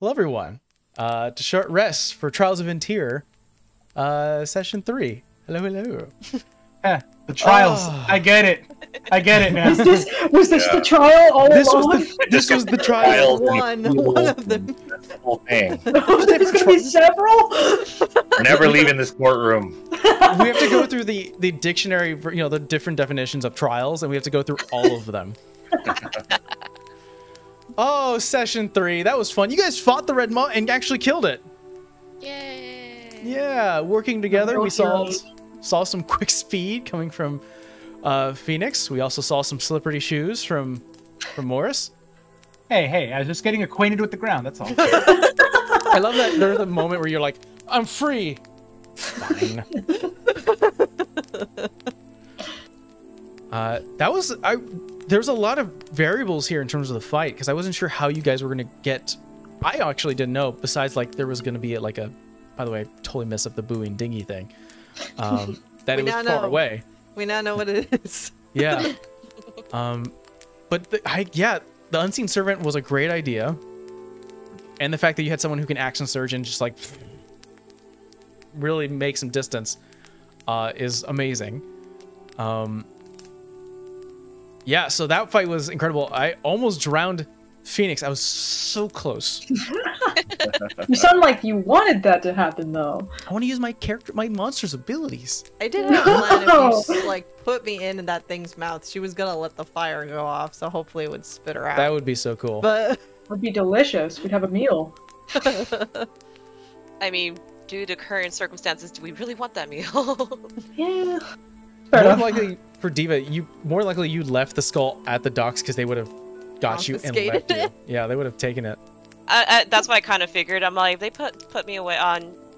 Hello, everyone. To short rest for Trials of VinTear, session 3. Hello, hello. The trials. Oh. I get it. I get it now. Was this the trial all along? This was the trial. One of them. That's the whole thing. There's gonna be several. We're never leaving this courtroom. We have to go through the dictionary, for, the different definitions of trials, and we have to go through all of them. Oh, session 3. That was fun. You guys fought the red moth and actually killed it. Yay. Yeah, working together, we saw some quick speed coming from Phoenix. We also saw some slippery shoes from Morris. Hey, I was just getting acquainted with the ground, that's all. I love that there's a moment where you're like, I'm free. Fine. There's a lot of variables here in terms of the fight, because I wasn't sure how you guys were going to get... I actually didn't know, besides, like, there was going to be, like, a... By the way, I totally messed up the buoying dinghy thing. That it was far away. We now know what it is. Yeah. But, the Unseen Servant was a great idea. And the fact that you had someone who can action surge and just, like, really make some distance is amazing. Yeah, so that fight was incredible. I almost drowned Phoenix. I was so close. You sound like you wanted that to happen, though. I want to use my monster's abilities. I did have a plan if you, like, put me in that thing's mouth. She was gonna let the fire go off, so hopefully it would spit her out. That would be so cool. But it would be delicious. We'd have a meal. I mean, due to current circumstances, do we really want that meal? Yeah. More likely for Diva, more likely you left the skull at the docks because they would have got you and left you. Yeah, they would have taken it. That's what I kind of figured. I'm like, they put me away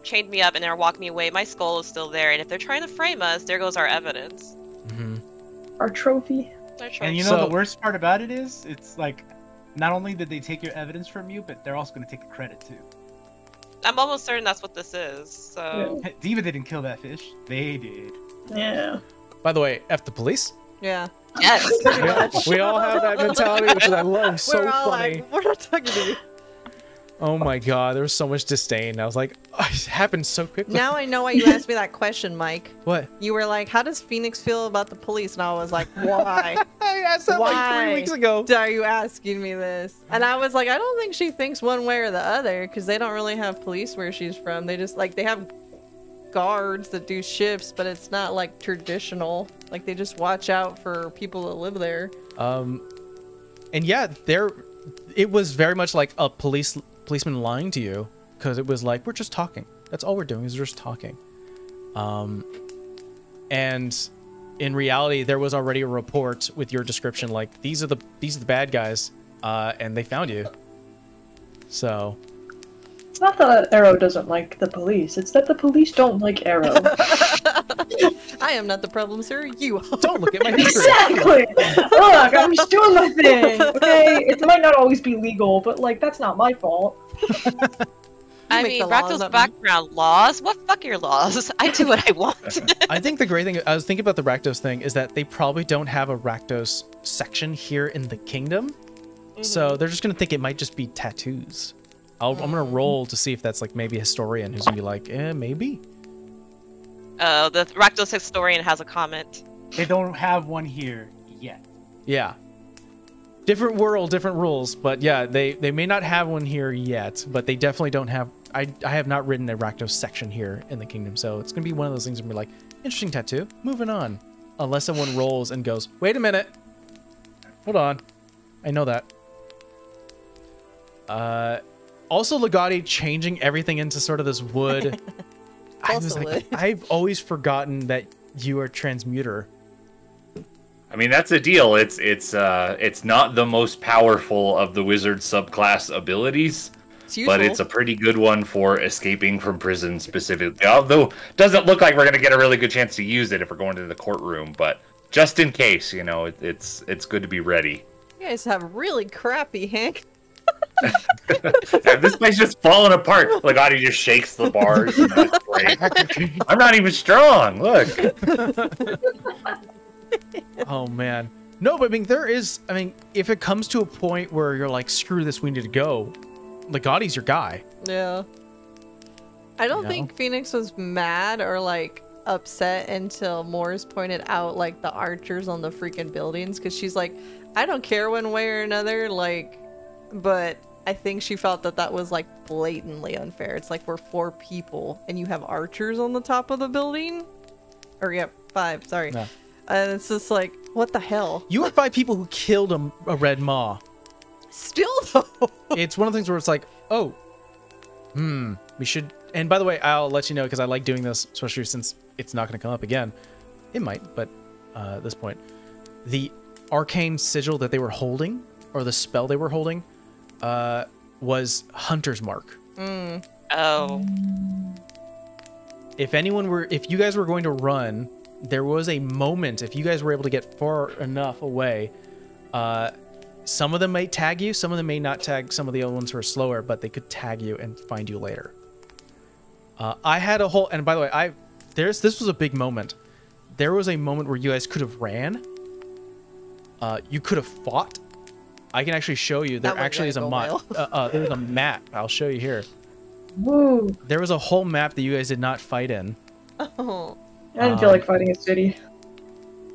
chained me up and they're walking me away. My skull is still there, and if they're trying to frame us, there goes our evidence. Mm-hmm. Our trophy. And you know the worst part about it is, it's like, not only did they take your evidence from you, but they're also going to take the credit too. I'm almost certain that's what this is. So yeah. Diva didn't kill that fish. They did. Yeah. By the way, F the police. Yeah. Yes. We all have that mentality, which I love. So funny. Like, we're not talking to you. Oh my god, there was so much disdain. I was like, oh, it happened so quickly. Now I know why you asked me that question, Mike. What? You were like, how does Phoenix feel about the police? And I was like, why? I asked that like 3 weeks ago. Are you asking me this? And I was like, I don't think she thinks one way or the other, because they don't really have police where she's from. They just, like, they have guards that do shifts, but it's not, like, traditional. Like, they just watch out for people that live there. And yeah, it was very much like a policeman lying to you, because it was like, we're just talking. That's all we're doing is just talking. And in reality, there was already a report with your description, like, these are the bad guys, and they found you. So it's not that Arrow doesn't like the police, it's that the police don't like Arrow. I am not the problem, sir. You are. Don't look at my history. Exactly! Look, I'm just doing my thing, okay? It might not always be legal, but, like, that's not my fault. I mean, Rakdos background laws? What fuck your laws? I do what I want. I think the great thing, I was thinking about the Rakdos thing, is that they probably don't have a Rakdos section here in the kingdom. So they're just going to think it might just be tattoos. I'm going to roll to see if that's, like, maybe a historian who's going to be like, maybe. The Rakdos historian has a comment. They don't have one here yet. Yeah. Different world, different rules. But yeah, they may not have one here yet, but they definitely don't have... I have not written a Rakdos section here in the kingdom, so it's going to be one of those things where we're like, interesting tattoo, moving on. Unless someone rolls and goes, wait a minute. Hold on. I know that. Also, Ligotti changing everything into sort of this wood. I've always forgotten that you are transmuter. I mean, that's a deal. It's not the most powerful of the wizard subclass abilities, but it's a pretty good one for escaping from prison specifically. Although doesn't look like we're gonna get a really good chance to use it if we're going to the courtroom, but just in case, you know, it's good to be ready. You guys have really crappy Hank. This place just falling apart. Ligotti just shakes the bars. I'm not even strong. Look. Oh man, no, but I mean, if it comes to a point where you're like, screw this, we need to go, Ligotti's your guy. Yeah. I don't think Phoenix was mad or like upset until Morris pointed out like the archers on the freaking buildings, because she's like, I don't care one way or another, like, but I think she felt that that was like blatantly unfair. It's like we're 4 people and you have archers on the top of the building, or 5, sorry. No. And it's just like, what the hell? You have 5 people who killed a red maw. Still though. It's one of the things where it's like, oh, we should. And by the way, I'll let you know because I like doing this, especially since it's not going to come up again. It might, but at this point, the arcane sigil that they were holding, or the spell they were holding, was Hunter's Mark. Oh. If you guys were going to run, there was a moment, if you guys were able to get far enough away, some of them may tag you, some of them may not tag some of the other ones who are slower, but they could tag you and find you later. I had a whole, and by the way, this was a big moment. There was a moment where you guys could have ran. You could have fought. I can actually show you. There actually is a map. There's a map. I'll show you here. Woo. There was a whole map that you guys did not fight in. Oh. I didn't feel like fighting a city.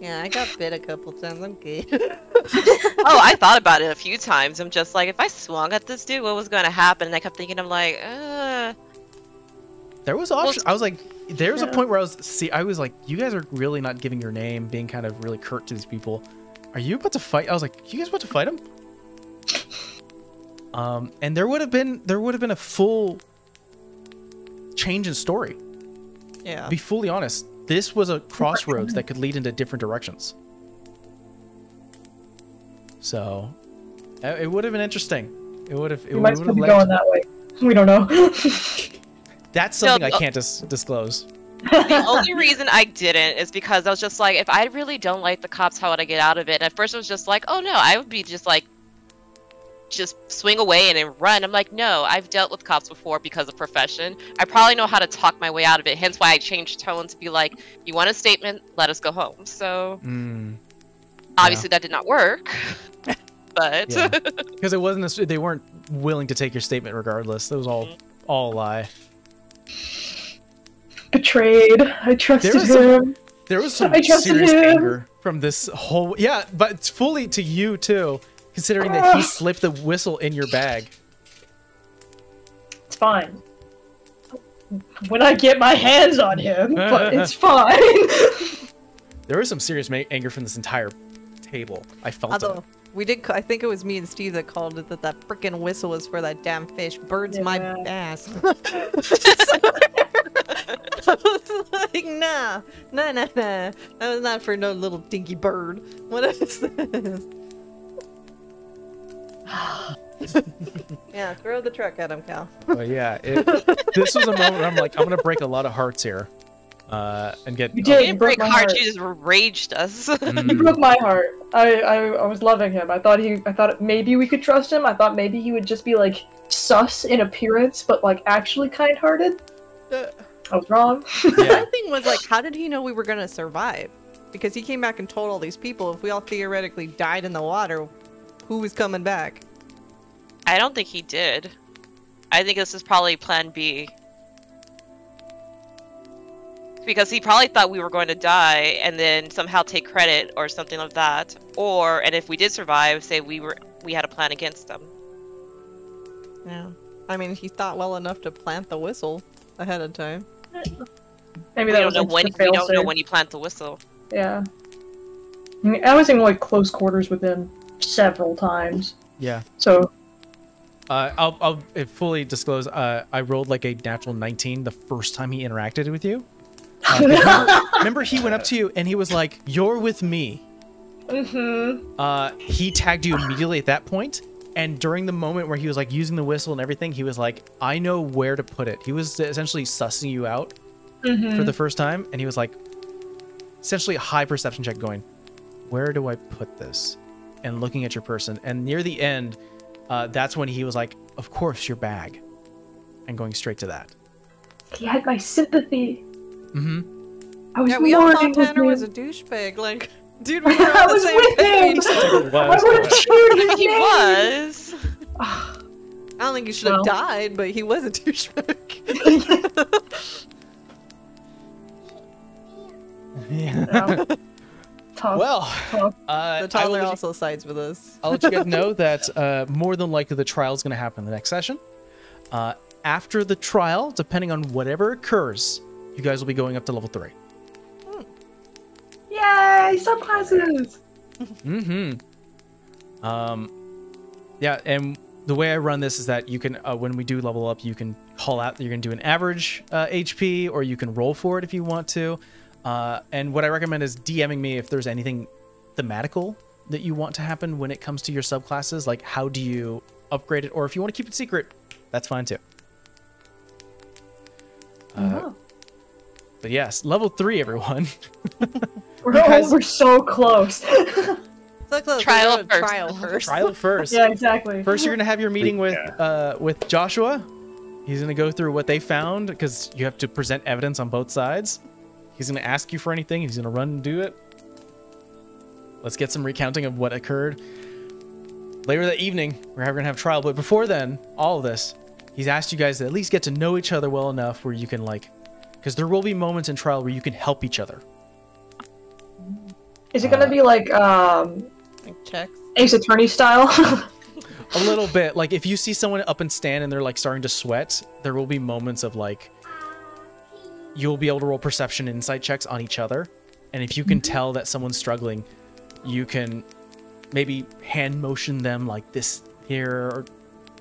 Yeah, I got bit a couple times. I'm good. Oh, I thought about it a few times. I'm just like, if I swung at this dude, what was going to happen? And I kept thinking, I'm like, There was options. I was like, there was a point where I was like, you guys are really not giving your name, being kind of really curt to these people. Are you about to fight? I was like, you guys about to fight him? And there would have been a full change in story. Yeah. Be fully honest, this was a crossroads that could lead into different directions. So, it would have been interesting. It would have. We might still be going that way. We don't know. That's something I can't disclose. The only reason I didn't is because I was just like, if I really don't like the cops, how would I get out of it? And at first I was just like, oh no, I would be just like, just swing away and then run. I'm like, no, I've dealt with cops before because of profession. I probably know how to talk my way out of it. Hence why I changed tone to be like, you want a statement? Let us go home. So obviously that did not work. But because it wasn't, they weren't willing to take your statement regardless. That was all a lie. Betrayed. I trusted him. There was some serious anger from this whole. Yeah, but it's fully to you too, considering that he slipped the whistle in your bag. It's fine. When I get my hands on him, but it's fine. There was some serious anger from this entire table. I felt it. We did. I think it was me and Steve that called it that freaking whistle was for that damn fish. Bird's my ass. I was like, nah. That was not for no little dinky bird. What is this? Yeah, throw the truck at him, Cal. Well, yeah, this was a moment where I'm like, I'm gonna break a lot of hearts here, and get. You didn't break hearts. You just raged us. He broke my heart. I was loving him. I thought maybe we could trust him. I thought maybe he would just be like sus in appearance, but like actually kind-hearted. I was wrong. My thing was like, how did he know we were gonna survive? Because he came back and told all these people, if we all theoretically died in the water, who was coming back? I don't think he did. I think this is probably plan B. Because he probably thought we were going to die and then somehow take credit or something like that. And if we did survive, say we had a plan against them. Yeah. I mean, he thought well enough to plant the whistle ahead of time. Maybe we don't know when you plant the whistle. Yeah. I mean, I was in like close quarters with him several times. Yeah. So. I'll fully disclose. I rolled like a natural 19 the first time he interacted with you. Remember, he went up to you and he was like, "You're with me." Mm-hmm. He tagged you immediately at that point, and during the moment where he was like using the whistle and everything, he was like, "I know where to put it." He was essentially sussing you out for the first time, and he was like, essentially a high perception check, going, "Where do I put this?" And looking at your person, and near the end. That's when he was like, "Of course, your bag," and going straight to that. He had my sympathy. Mm-hmm. We all thought Tanner was a douchebag. Like, dude, we were on the same page. I would have cheered his He name. was. I don't think he should have died, but he was a douchebag. Yeah. Well, the toddler also sides with us. I'll let you guys know that more than likely the trial is going to happen in the next session. After the trial, depending on whatever occurs, you guys will be going up to level 3. Yay! Subclasses! Mm-hmm. Yeah, and the way I run this is that you can, when we do level up, you can call out that you're going to do an average HP, or you can roll for it if you want to. And what I recommend is DMing me if there's anything thematical that you want to happen when it comes to your subclasses, like how do you upgrade it, or if you want to keep it secret, that's fine too. But yes, level 3, everyone. We're so close. So close. Trial first. Trial first. Yeah, exactly. First, you're gonna have your meeting with Joshua. He's gonna go through what they found because you have to present evidence on both sides. He's gonna ask you for anything. He's gonna run and do it. Let's get some recounting of what occurred. Later that evening, we're gonna have trial. But before then, all of this, he's asked you guys to at least get to know each other well enough where you can because there will be moments in trial where you can help each other. Is it gonna be like checks? Ace Attorney style? A little bit. Like if you see someone up and stand and they're starting to sweat, there will be moments of you'll be able to roll perception and insight checks on each other. And if you can tell that someone's struggling, you can maybe hand motion them like this here, or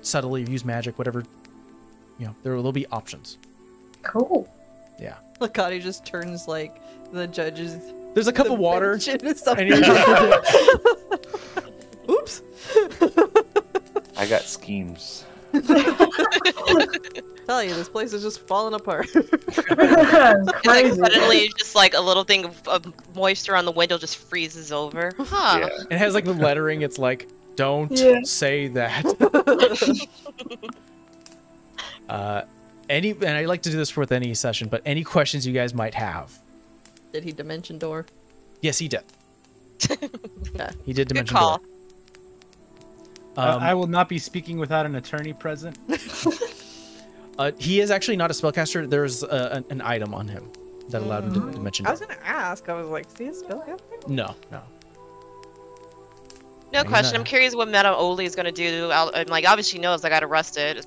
subtly use magic, whatever. There will be options. Cool. Yeah. Ligotti just turns the judges. There's a cup of water. And you're oops. I got schemes. Tell you, this place is just falling apart. Crazy. Suddenly, just a little thing of moisture on the window just freezes over. Huh. Yeah. It has the lettering. It's don't say that. And I like to do this with any session, but any questions you guys might have. Did he dimension door? Yes, he did. Okay. He did Good dimension call. door. I will not be speaking without an attorney present. He is actually not a spellcaster. There's an item on him that allowed him to dimension I door. was gonna ask. I was like, "See a spellcaster?" No. No question. I'm curious what Madame Oli is going to do. I'm obviously she knows I got arrested.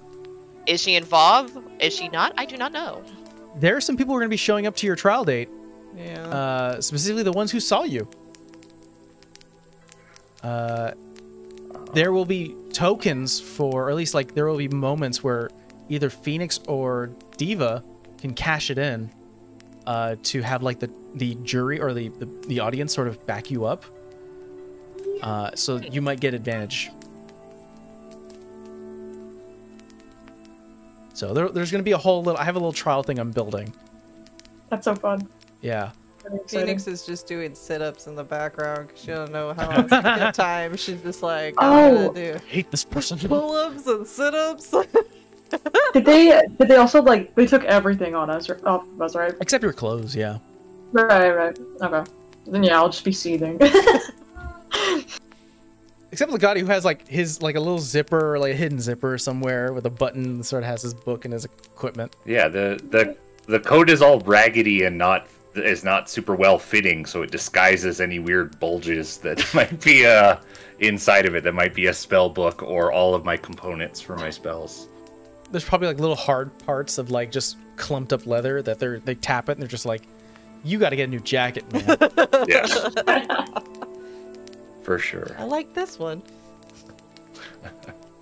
Is she involved? Is she not? I do not know. There are some people who are going to be showing up to your trial date. Yeah. Specifically the ones who saw you. There will be tokens for, or at least there will be moments where either Phoenix or Diva can cash it in to have the jury or the audience sort of back you up. So you might get advantage. So there's going to be a whole little, I have a little trial thing I'm building. That's so fun. Yeah. Phoenix is just doing sit-ups in the background because she don't know how else to get time. She's just like, Oh. I'm gonna do I hate this person. pull-ups and sit-ups. Did they also they took everything on us off of us, right? Except your clothes, yeah. Right. Okay. Then yeah, I'll just be seething. Except Ligotti, who has his a little zipper or a hidden zipper somewhere with a button that sort of has his book and his equipment. Yeah, the coat is all raggedy and is not super well fitting, so it disguises any weird bulges that might be inside of it. That might be a spell book or all of my components for my spells. There's probably little hard parts of just clumped up leather that they tap it and they're just you got to get a new jacket, man. Yeah. For sure. I like this one.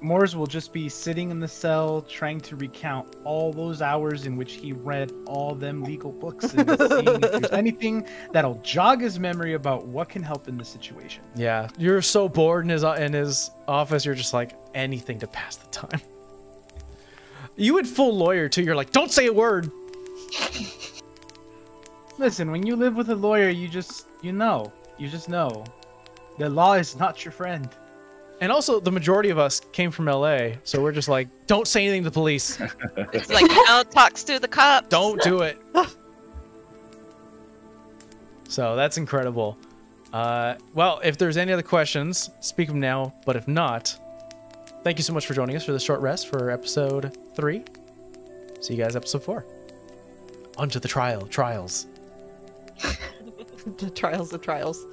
Moores will just be sitting in the cell trying to recount all those hours in which he read all them legal books and seeing if there's anything that'll jog his memory about what can help in the situation. Yeah, you're so bored in his office. You're just anything to pass the time. You would full lawyer too. You're don't say a word. Listen, when you live with a lawyer, you just know. The law is not your friend. And also, the majority of us came from LA, so we're just don't say anything to the police. It's don't talk to the cops. Don't do it. So that's incredible. Well, if there's any other questions, speak them now. But if not, thank you so much for joining us for this short rest for episode 3. See you guys episode 4. On to the trials. The trials of trials.